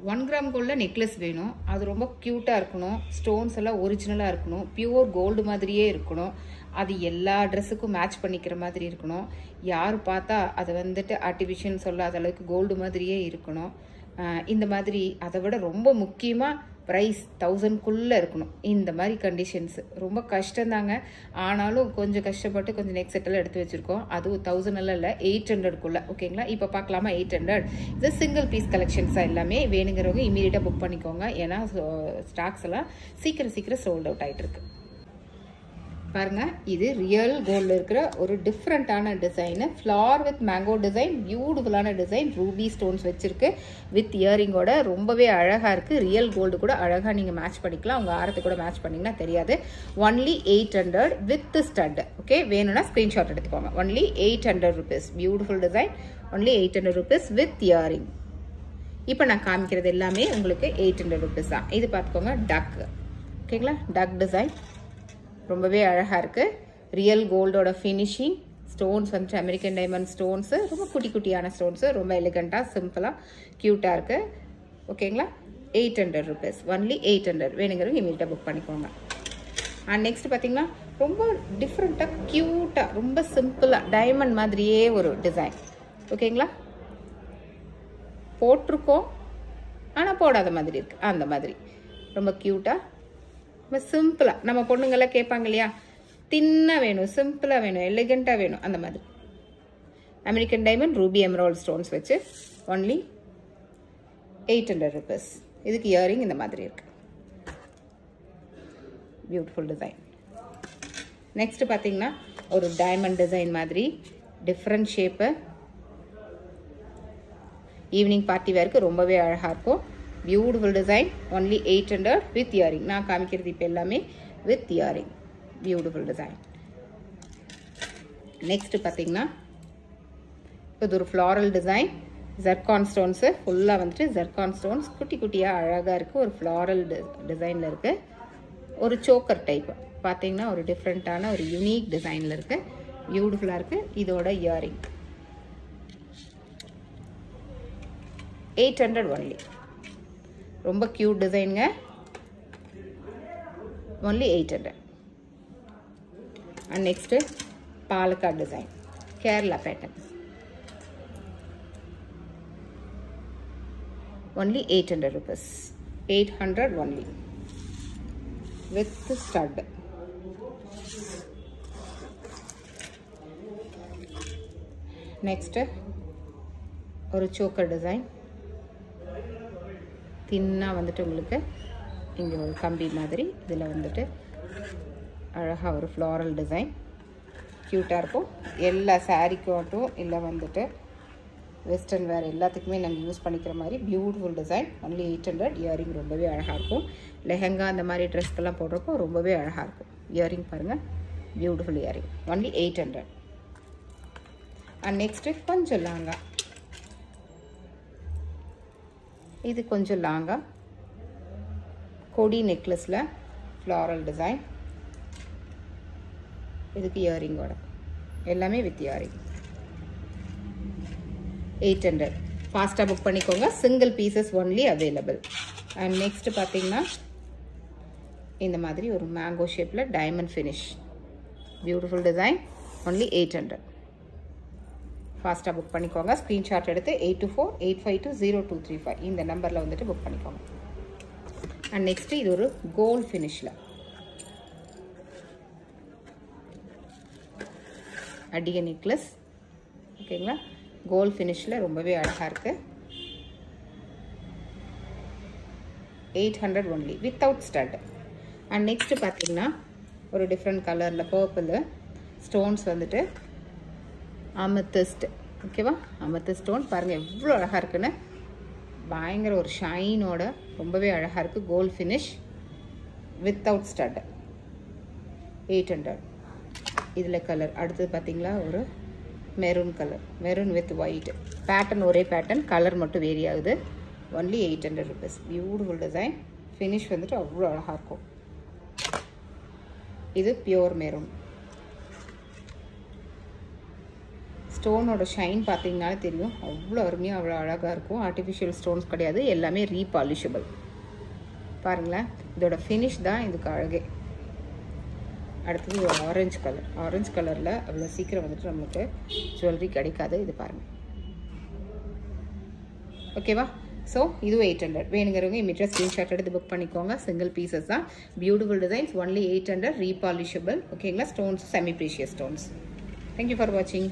1 gram கோல்டில் necklace வேணும். அது ரொம்ப க்யூட்டாக இருக்கணும். ஸ்டோன்ஸ் எல்லாம் ஒரிஜினலாக இருக்கணும். பியூர் கோல்டு மாதிரியே இருக்கணும். அது எல்லா ட்ரெஸ்ஸுக்கும் மேட்ச் பண்ணிக்கிற மாதிரி இருக்கணும். யார் பார்த்தா அது வந்துட்டு ஆர்டிஃபிஷியல் சொல்லாத அளவுக்கு கோல்டு மாதிரியே இருக்கணும். இந்த மாதிரி அதை விட ரொம்ப முக்கியமாக ப்ரைஸ் 1000க்குள்ளே இருக்கணும். இந்த மாதிரி கண்டிஷன்ஸு ரொம்ப கஷ்டம்தாங்க. ஆனாலும் கொஞ்சம் கஷ்டப்பட்டு கொஞ்சம் நெக்ஸ்ட் செட்டெல்லாம் எடுத்து வச்சுருக்கோம். அதுவும் 1000 எல்லாம் இல்லை, 800க்குள்ளே. ஓகேங்களா? இப்போ பார்க்கலாமா? 800 இது சிங்கிள் பீஸ் கலெக்ஷன்ஸாக எல்லாமே. வேணுங்கிறவங்க இமீடியட்டாக புக் பண்ணிக்கோங்க. ஏன்னா ஸ்டாக்ஸ் எல்லாம் சீக்கிரம் சோல்ட் அவுட் ஆகிட்டு இருக்கு. பாருங்க, இது ரியல் கோல்டில் இருக்கிற ஒரு டிஃப்ரெண்ட்டான design. Flower with mango design, பியூட்டிஃபுல்லான டிசைன். ரூபி ஸ்டோன்ஸ் வச்சிருக்கு வித் இயரிங்கோட. ரொம்பவே அழகாக இருக்குது. ரியல் கோல்டு கூட அழகாக நீங்கள் மேட்ச் பண்ணிக்கலாம். உங்கள் ஆரத்தை கூட மேட்ச் பண்ணிங்கன்னா தெரியாது. Only 800 with stud. ஓகே, வேணும்னா ஸ்க்ரீன்ஷாட் எடுத்துக்கோங்க. Only 800 rupees. Beautiful design. Only 800 rupees with earring. இப்போ நான் காமிக்கிறது எல்லாமே உங்களுக்கு 800 ருபீஸ் தான். இது பார்த்துக்கோங்க, டக். ஓகேங்களா? டக் டிசைன் ரொம்பவே அழகாக இருக்குது. ரியல் கோல்டோட ஃபினிஷிங். ஸ்டோன்ஸ் வந்துட்டு அமெரிக்கன் டைமண்ட் ஸ்டோன்ஸு. ரொம்ப குட்டியான ஸ்டோன்ஸு. ரொம்ப எலிகண்ட்டாக சிம்பிளாக க்யூட்டாக இருக்குது. ஓகேங்களா? 800 ருபீஸ். ஒன்லி 800. வேணுங்கிறவங்க இமீடியட்டாக புக் பண்ணிக்கோங்க. அண்ட் நெக்ஸ்ட் பார்த்தீங்கன்னா ரொம்ப டிஃப்ரெண்ட்டாக க்யூட்டாக ரொம்ப சிம்பிளாக டைமண்ட் மாதிரியே ஒரு டிசைன். ஓகேங்களா? போட்டிருக்கோம் ஆனால் போடாத மாதிரி இருக்குது. அந்த மாதிரி ரொம்ப க்யூட்டாக ரொம்ப சிம்பிளாக. நம்ம பொண்ணுங்கெல்லாம் கேட்பாங்க இல்லையா, தின்னாக வேணும், சிம்பிளாக வேணும், எலிகண்ட்டாக வேணும். அந்த மாதிரி American diamond ruby emerald stones வச்சு ஒன்லி 800 ருபீஸ். இதுக்கு இயரிங் இந்த மாதிரி இருக்கு. Beautiful design. நெக்ஸ்ட் பார்த்தீங்கன்னா ஒரு டைமண்ட் டிசைன் மாதிரி டிஃப்ரெண்ட் ஷேப்பு. ஈவினிங் பார்ட்டி வேருக்கு ரொம்பவே அழகாக இருக்கும். Beautiful design. Only 800 with earring. நான் காமிக்கிறது இப்போ எல்லாமே with earring. Beautiful design. Next பார்த்தீங்கன்னா இது ஒரு ஃப்ளாரல் டிசைன். ஜர்கான் ஸ்டோன்ஸு ஃபுல்லாக வந்துட்டு ஜர்கான் ஸ்டோன்ஸ் குட்டியாக அழகாக இருக்குது. ஒரு ஃப்ளாரல் டிசைனில் இருக்குது. ஒரு சோக்கர் டைப் பார்த்தீங்கன்னா ஒரு டிஃப்ரெண்ட்டான ஒரு யூனிக் டிசைனில் இருக்குது. பியூட்டிஃபுல்லாக இருக்குது. இதோட இயரிங் 800 ஒன்லி. ரொம்ப க்யூட் டிசைனுங்க. Only 800. And next Palakkad design, Kerala pattern. Only 800 rupees. 800 only with stud. Next ஒரு சோக்கர் டிசைன். தின்னாக வந்துட்டு உங்களுக்கு இங்கே ஒரு கம்பி மாதிரி இதில் வந்துட்டு அழகாக ஒரு ஃப்ளாரல் டிசைன் க்யூட்டாக இருக்கும். எல்லா சாரீக்காட்டும் இல்லை வந்துட்டு வெஸ்டர்ன் வேர் எல்லாத்துக்குமே நம்ம யூஸ் பண்ணிக்கிற மாதிரி பியூட்டிஃபுல் டிசைன். ஒன்லி 800. இயரிங் ரொம்பவே அழகாக இருக்கும். லெஹங்கா அந்த மாதிரி ட்ரெஸ்க்கெல்லாம் போடுறப்போ ரொம்பவே அழகாக இருக்கும். இயரிங் பாருங்கள், beautiful earring. Only 800. And next கொஞ்சம் லாங்கா. இது கொஞ்சம் லாங்கா கொடி நெக்லஸில் ஃப்ளாரல் டிசைன். இதுக்கு இயரிங்கோட எல்லாமே வித் இயரிங். 800. ஃபாஸ்ட்டாக புக் பண்ணிக்கோங்க. Single pieces only available. And next பார்த்தீங்கன்னா இந்த மாதிரி ஒரு மேங்கோ ஷேப்பில் diamond finish. Beautiful design. Only 800. ஃபாஸ்ட்டாக புக் பண்ணிக்கோங்க. ஸ்க்ரீன்ஷாட் எடுத்து 8248520235 இந்த நம்பரில் வந்துட்டு புக் பண்ணிக்கோங்க. அண்ட் நெக்ஸ்ட்டு இது ஒரு கோல்ட் ஃபினிஷில் அடிக நெக்லஸ். ஓகேங்களா? கோல்ட் ஃபினிஷில் ரொம்பவே அழகாக இருக்குது. 800 only without stud. And next பார்த்தீங்கன்னா ஒரு டிஃப்ரெண்ட் கலரில் பர்பிள் ஸ்டோன்ஸ் வந்துட்டு அமெத்திஸ்ட். ஓகேவா? அமெத்திஸ்ட் ஸ்டோன் பாருங்கள் எவ்வளோ அழகாக இருக்குன்னு. பயங்கர ஒரு ஷைனோட ரொம்பவே அழகாக இருக்குது. Gold finish without stud. 800. இதில் கலர் அடுத்தது பார்த்தீங்களா ஒரு maroon colour. Maroon with white pattern. ஒரே பேட்டர்ன், கலர் மட்டும் வேரி ஆகுது. Only 800 rupees. Beautiful design. Finish வந்துட்டு அவ்வளோ அழகாக இருக்கும். இது பியோர் மெரூன். ஸ்டோனோட ஷைன் பார்த்தீங்கன்னாலே தெரியும், அவ்வளோ அருமையாக அவ்வளோ அழகாக இருக்கும். ஆர்டிஃபிஷியல் ஸ்டோன்ஸ் கிடையாது, எல்லாமே ரீபாலிஷபிள். பாருங்களேன், இதோட ஃபினிஷ் தான் இதுக்கு அழகே. அடுத்தது ஆரஞ்சு கலரில் அவ்வளோ சீக்கிரம் வந்துட்டு நமக்கு ஜுவல்லரி கிடைக்காது. இது பாருங்கள். ஓகேவா? ஸோ இது 800. வேணுங்கிறவங்க இமீடியட்டாக ஸ்க்ரீன்ஷாட் எடுத்து புக் பண்ணிக்கோங்க. சிங்கிள் பீசஸ் தான், பியூட்டிஃபுல் டிசைன்ஸ், ஒன்லி 800, ரீபாலிஷபிள். ஓகேங்களா? Stones semi precious stones. Thank you for வாட்சிங்.